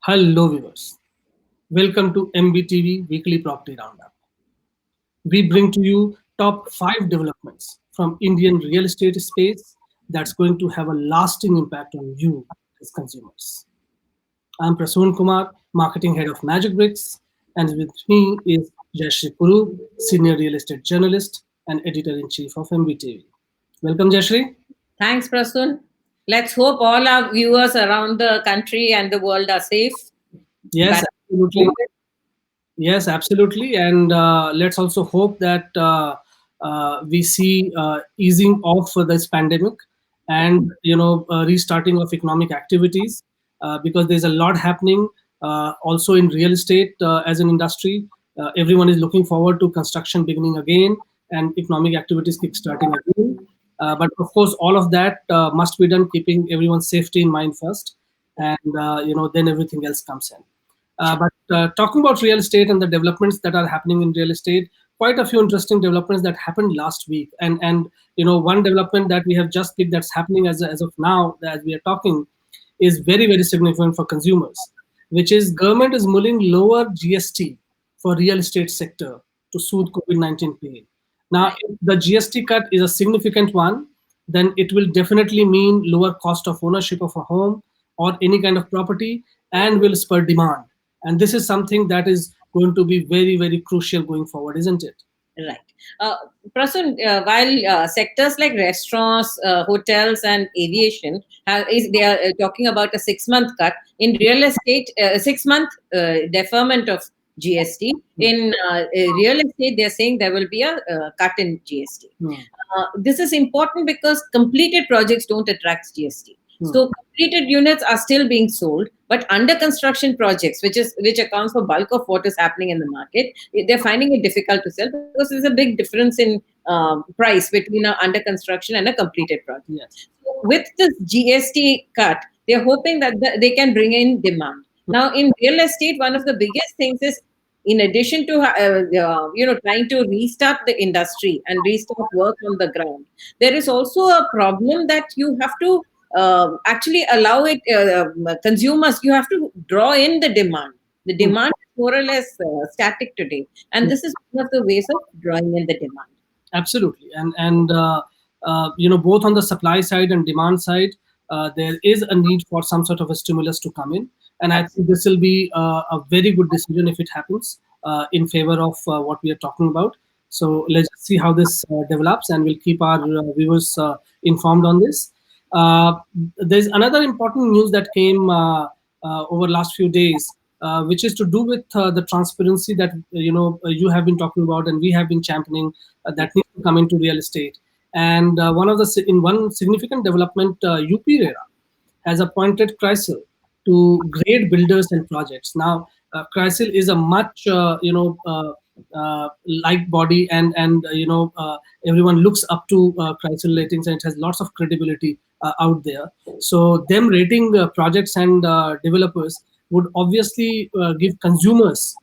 Hello viewers, welcome to MBTV Weekly Property Roundup. We bring to you top 5 developments from Indian real estate space that's going to have a lasting impact on you as consumers. I'm Prasun Kumar, Marketing Head of Magicbricks, and with me is Jayashree Kurup, Senior Real Estate Journalist and Editor-in-Chief of MBTV. Welcome Jayashree. Thanks, Prasun. Let's hope all our viewers around the country and the world are safe. Yes, But absolutely. Yes, absolutely. And let's also hope that we see easing off for this pandemic and restarting of economic activities because there's a lot happening also in real estate as an industry. Everyone is looking forward to construction beginning again and economic activities kickstarting again. But of course, all of that must be done keeping everyone's safety in mind first, and then everything else comes in. But talking about real estate and the developments that are happening in real estate, quite a few interesting developments that happened last week. And one development that we have just picked that's happening as of now, as we are talking, is very, very significant for consumers, which is government is mulling lower GST for real estate sector to soothe COVID-19 pain. Now, if the GST cut is a significant one, then it will definitely mean lower cost of ownership of a home or any kind of property and will spur demand. And this is something that is going to be very, very crucial going forward, isn't it? right. Uh, Prasun, while sectors like restaurants, hotels, and aviation they are talking about a 6-month cut in real estate, 6-month deferment of GST. In real estate, they're saying there will be a cut in GST. This is important because completed projects don't attract GST. So completed units are still being sold, but under construction projects, which accounts for bulk of what is happening in the market, they're finding it difficult to sell because there's a big difference in price between an under construction and a completed project. Yes. So with this GST cut, they're hoping that they can bring in demand. Now, in real estate, one of the biggest things is, in addition to trying to restart the industry and restart work on the ground, there is also a problem that you have to actually allow it consumers. You have to draw in the demand. The demand is more or less static today, and this is one of the ways of drawing in the demand. Absolutely. And both on the supply side and demand side, there is a need for some sort of a stimulus to come in. And I think this will be a very good decision if it happens in favor of what we are talking about. So let's see how this develops, and we'll keep our viewers informed on this. There's another important news that came over last few days, which is to do with the transparency that you have been talking about and we have been championing that needs to come into real estate. And one significant development, UP-RERA has appointed CRISIL to grade builders and projects. Now, CRISIL is a much liked body, and everyone looks up to CRISIL ratings, and it has lots of credibility out there. So them rating projects and developers would obviously give consumers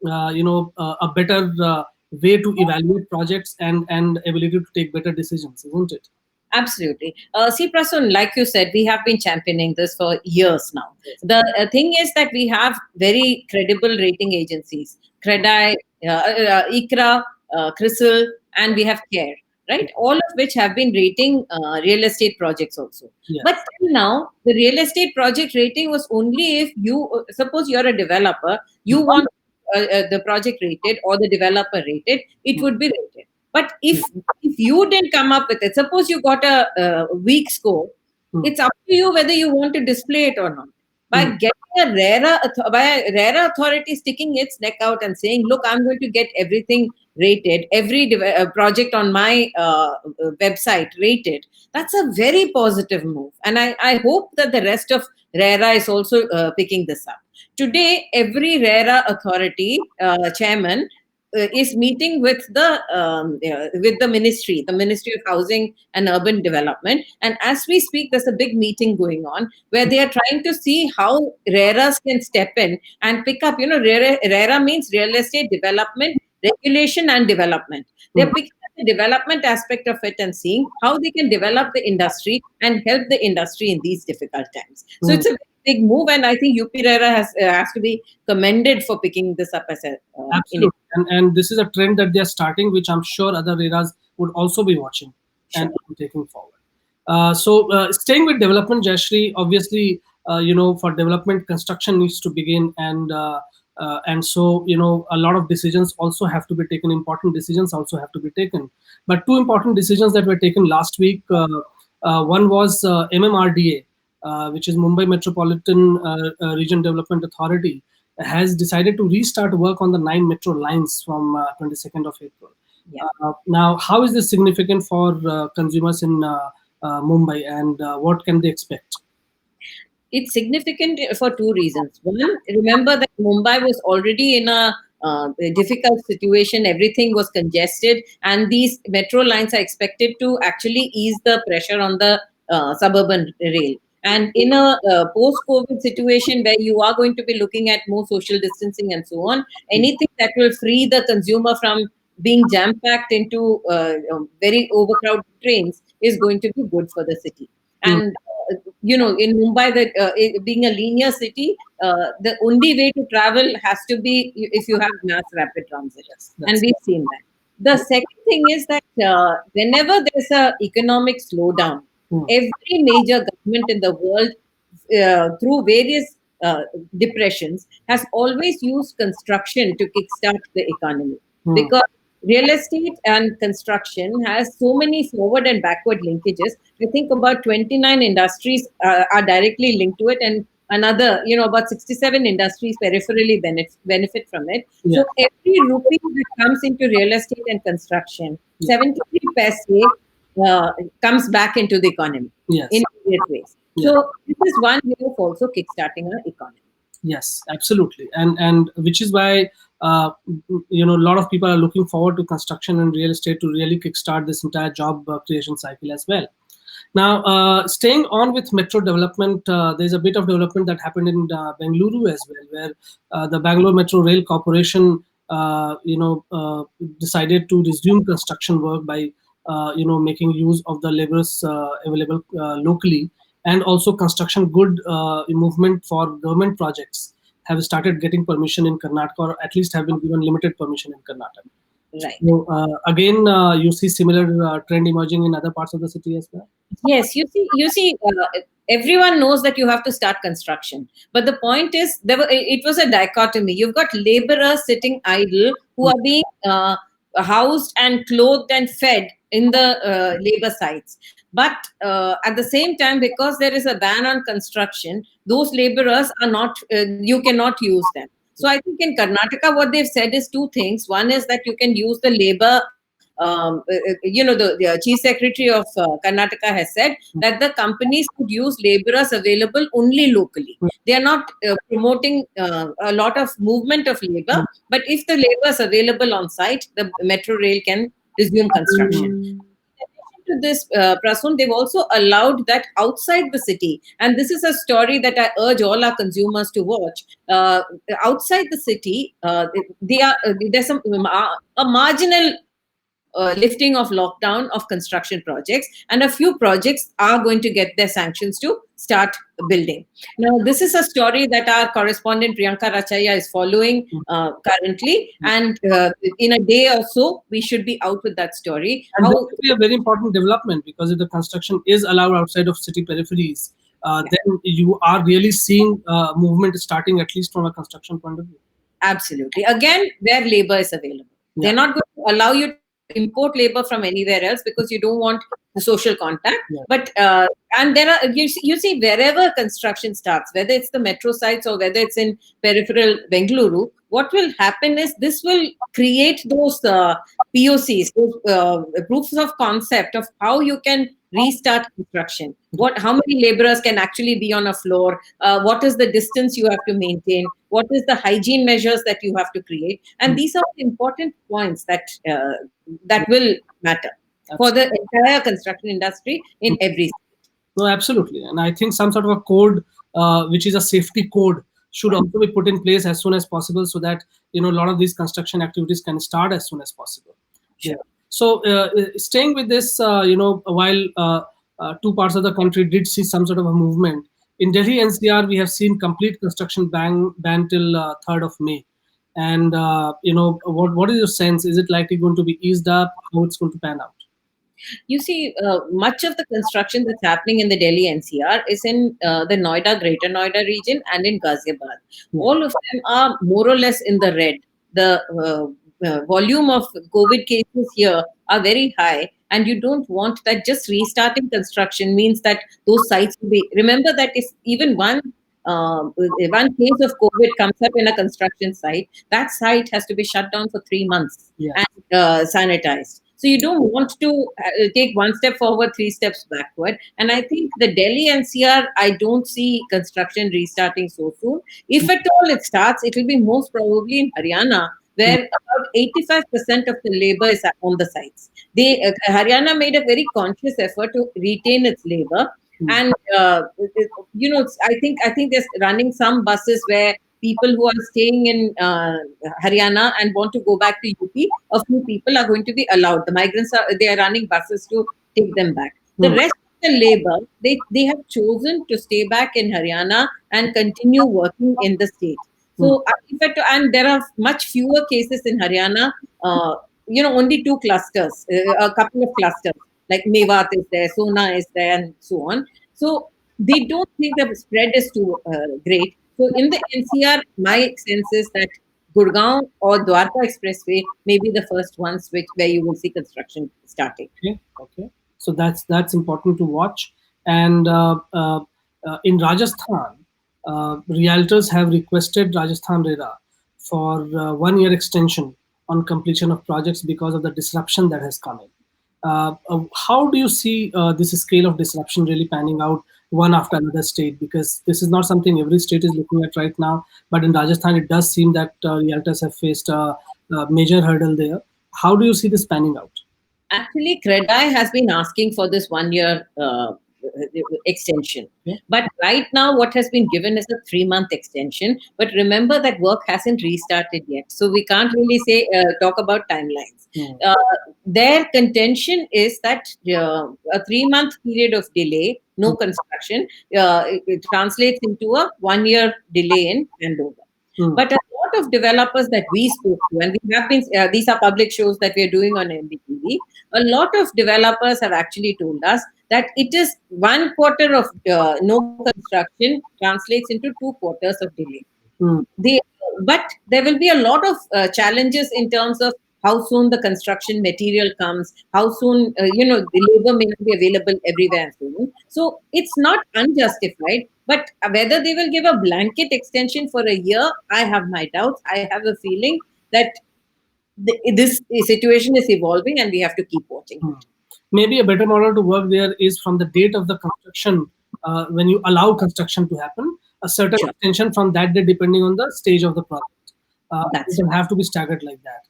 a better way to evaluate projects and ability to take better decisions, isn't it? Absolutely. See, Prasun, like you said, we have been championing this for years now. The thing is that we have very credible rating agencies, CREDI, ICRA, CRISIL, and we have CARE, right? All of which have been rating real estate projects also. Yes. But till now, the real estate project rating was only if you, suppose you're a developer, you want the project rated or the developer rated, it would be rated. But if you didn't come up with it, suppose you got a weak score, it's up to you whether you want to display it or not. By getting a RERA authority sticking its neck out and saying, look, I'm going to get everything rated, every project on my website rated, that's a very positive move. And I hope that the rest of RERA is also picking this up. Today, every RERA authority chairman is meeting with the Ministry of Housing and Urban Development. And as we speak, there's a big meeting going on where they are trying to see how RERAs can step in and pick up. RERA means Real Estate Development, Regulation and Development. They're picking up the development aspect of it and seeing how they can develop the industry and help the industry in these difficult times. So it's a big move, and I think UP-RERA has to be commended for picking this up as a Absolutely. And this is a trend that they are starting, which I'm sure other eras would also be watching and taking forward. Staying with development, Jayashree, obviously, for development, construction needs to begin, and so a lot of decisions also have to be taken. Important decisions also have to be taken. But two important decisions that were taken last week. One was MMRDA, which is Mumbai Metropolitan Region Development Authority, has decided to restart work on the 9 metro lines from 22nd of April. Yeah. Now, how is this significant for consumers in Mumbai, and what can they expect? It's significant for two reasons. One, remember that Mumbai was already in a difficult situation. Everything was congested, and these metro lines are expected to actually ease the pressure on the suburban rail. And in a post-COVID situation where you are going to be looking at more social distancing and so on, anything that will free the consumer from being jam-packed into very overcrowded trains is going to be good for the city. And in Mumbai, being a linear city, the only way to travel has to be if you have mass rapid transit, and we've seen that. The second thing is that whenever there's a economic slowdown, every major government in the world, through various depressions, has always used construction to kickstart the economy, because real estate and construction has so many forward and backward linkages. I think about 29 industries are directly linked to it, and another, about 67 industries peripherally benefit from it. Yeah. So every rupee that comes into real estate and construction, 73 paise comes back into the economy in immediate ways. Yeah. So this is one way of also kickstarting our economy. Yes, absolutely, and which is why a lot of people are looking forward to construction and real estate to really kickstart this entire job creation cycle as well. Now, staying on with metro development, there's a bit of development that happened in Bengaluru as well, where the Bangalore Metro Rail Corporation, decided to resume construction work by, making use of the laborers available locally, and also construction good movement for government projects have started getting permission in Karnataka, or at least have been given limited permission in Karnataka. Right. So, again, you see similar trend emerging in other parts of the city as well? Yes, you see, everyone knows that you have to start construction. But the point is, it was a dichotomy. You've got laborers sitting idle who are being housed and clothed and fed in the labor sites. But at the same time, because there is a ban on construction, those laborers are not, you cannot use them. So I think in Karnataka, what they've said is two things. One is that you can use the labor, the Chief Secretary of Karnataka has said that the companies could use laborers available only locally. They are not promoting a lot of movement of labor, but if the labor is available on site, the metro rail can resume construction. To this, Prasun, they've also allowed that outside the city, and this is a story that I urge all our consumers to watch. Outside the city, there's a marginal lifting of lockdown of construction projects, and a few projects are going to get their sanctions to start building. Now, this is a story that our correspondent Priyanka Rachaya is following currently, and in a day or so, we should be out with that story. And that would be a very important development, because if the construction is allowed outside of city peripheries, then you are really seeing movement starting, at least from a construction point of view. Absolutely. Again, where labor is available. Yeah. They're not going to allow you to import labor from anywhere else because you don't want the social contact. Yeah. But and there are, you see, wherever construction starts, whether it's the metro sites or whether it's in peripheral Bengaluru, what will happen is this will create those POCs, those proofs of concept of how you can restart construction. How many laborers can actually be on a floor? What is the distance you have to maintain? What is the hygiene measures that you have to create? And these are important points that will matter for the entire construction industry in every state. No, absolutely. And I think some sort of a code, which is a safety code, should also be put in place as soon as possible, so that a lot of these construction activities can start as soon as possible. Sure. Yeah. So staying with this, while two parts of the country did see some sort of a movement, In Delhi NCR, we have seen complete construction ban till 3rd of May. And what is your sense? Is it likely going to be eased up? How it's going to pan out? You see, much of the construction that's happening in the Delhi NCR is in the Noida, Greater Noida region, and in Ghaziabad. Yeah. All of them are more or less in the red. The volume of COVID cases here are very high, and you don't want that. Just restarting construction means that those sites will be. Remember that if even one case of COVID comes up in a construction site, that site has to be shut down for 3 months Yeah. and sanitized. So you don't want to take one step forward, three steps backward. And I think the Delhi NCR, I don't see construction restarting so soon. If at all it starts, it will be most probably in Haryana, where about 85% of the labor is on the sites. Haryana made a very conscious effort to retain its labor, and I think they're running some buses where people who are staying in Haryana and want to go back to UP, a few people are going to be allowed. The migrants they are running buses to take them back. The rest of the labor, they have chosen to stay back in Haryana and continue working in the state. So, in fact, and there are much fewer cases in Haryana. Only two clusters, a couple of clusters like Mewat is there, Sona is there, and so on. So they don't think the spread is too great. So in the NCR, my sense is that Gurgaon or Dwarka Expressway may be the first ones where you will see construction starting. Okay. Okay. So that's important to watch. And in Rajasthan, realtors have requested Rajasthan RERA for 1 year extension on completion of projects because of the disruption that has come in. How do you see this scale of disruption really panning out one after another state? Because this is not something every state is looking at right now. But in Rajasthan, it does seem that realtors have faced a major hurdle there. How do you see this panning out? Actually, CREDI has been asking for this 1 year extension. Yeah. But right now, what has been given is a 3 month extension. But remember that work hasn't restarted yet. So we can't really talk about timelines. Their contention is that a 3 month period of delay, no construction, it translates into a 1 year delay in handover. But a lot of developers that we spoke to, and we have been, these are public shows that we are doing on MBTV, a lot of developers have actually told us that it is 1 quarter of no construction translates into 2 quarters of delay. They, but there will be a lot of challenges in terms of how soon the construction material comes, how soon the labor may not be available everywhere and so on. So it's not unjustified, but whether they will give a blanket extension for a year, I have my doubts. I have a feeling that this situation is evolving and we have to keep watching it. Maybe a better model to work there is from the date of the construction, when you allow construction to happen, a certain extension from that day depending on the stage of the project. It doesn't have to be staggered like that.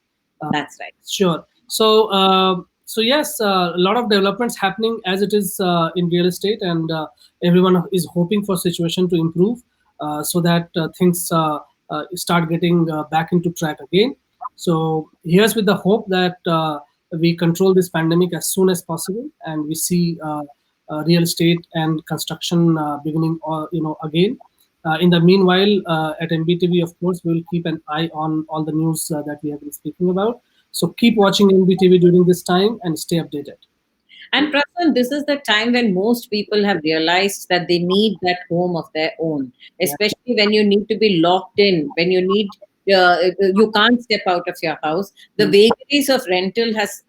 That's right. Sure. So yes, a lot of developments happening as it is in real estate, and everyone is hoping for situation to improve so that things start getting back into track again. So here's with the hope that we control this pandemic as soon as possible, and we see real estate and construction beginning, again. In the meanwhile, at MBTV, of course, we will keep an eye on all the news that we have been speaking about. So keep watching MBTV during this time and stay updated. And Prasun, this is the time when most people have realized that they need that home of their own, especially when you need to be locked in, when you need you can't step out of your house. The vagaries of rental has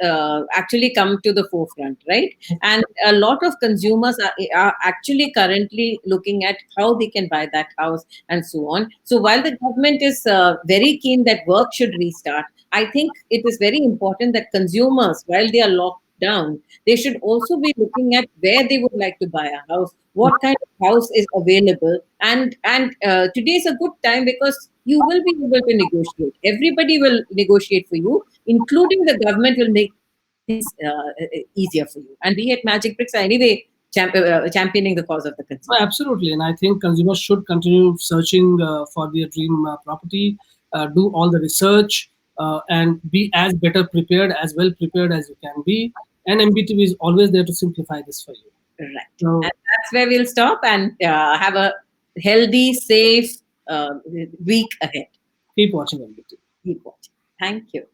actually come to the forefront, right? And a lot of consumers are actually currently looking at how they can buy that house and so on. So while the government is very keen that work should restart, I think it is very important that consumers, while they are locked down, they should also be looking at where they would like to buy a house, what kind of house is available, and today is a good time because you will be able to negotiate. Everybody will negotiate for you, including the government will make things easier for you. And we at Magicbricks are anyway championing the cause of the consumer. Oh, absolutely, and I think consumers should continue searching for their dream property, do all the research, and be as better prepared, as well prepared as you can be. And MBTV is always there to simplify this for you. Right. And So that's where we'll stop and have a healthy, safe week ahead. keep watching MBT. Keep watching. Thank you.